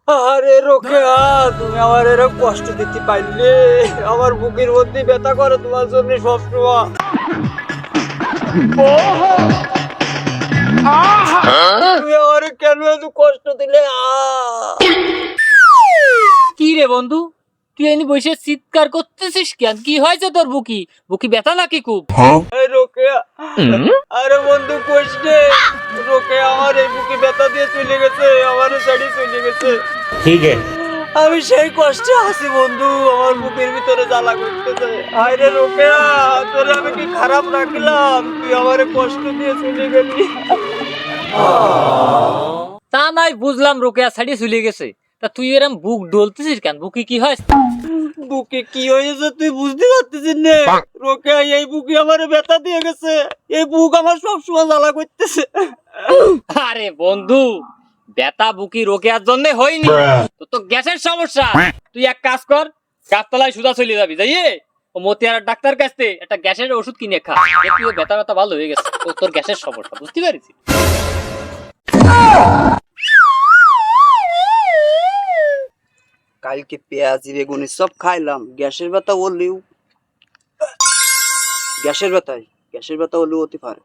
আরে রোকেয়া, তুমি আমার এরকম কষ্ট দিতে পারলে? আমার বুকের মধ্যে ব্যথা করে তোমার জন্য সবসময়। তুমি আমার কেন এত কষ্ট দিলে? কি রে বন্ধু, তুই এনে বসে চিৎকার করতেছিস কেন? কি হয়েছে তোর? বুকি বুকি ব্যথা নাকি খুব? এই রোকেয়া, আরে বন্ধু কইস নে। রোকেয়া আমার এই বুকে ব্যথা দিয়ে চলে গেছে, আমার ছেড়ে চলে গেছে। ठीक है। আমি সেই কষ্টে আছি বন্ধু, আমার বুকের ভিতরে জ্বালা করতেছে। আরে রোকেয়া, তোরে আমি কি খারাপ রাখলাম? তুই আমারে কষ্ট দিয়ে চলে গেলি। তা নাই বুঝলাম, রোকেয়া ছাড়িয়ে চলে গেছে, তা তুই এরম বুক ডলতেছিস কেন? বুকি কি হয়? বুকে কি হয়েছে তুই বুঝতে পারতেছিস না? রোকেয়া এই বুকে আমারে ব্যথা দিয়ে গেছে। এই বুক আমার সবসময় জ্বালা করতেছে। আরে বন্ধু, ব্যথা বুকি রোকেয়ার জন্য হয়নি, তো গ্যাসের সমস্যা। তুই এক কাজ কর, গাছতলায় সুদা চলে যাবি, যাইয়ে ও মতিয়ার ডাক্তার কাছে একটা গ্যাসের ওষুধ কিনে খা। দেখবি ব্যথা ব্যথা ভালো হয়ে গেছে। তোর গ্যাসের সমস্যা বুঝতে পারিস? কালকে পেঁয়াজি বেগুনি সব খাইলাম, গ্যাসের ব্যথা বললেও গ্যাসের ব্যথা হলেও হতে পারে।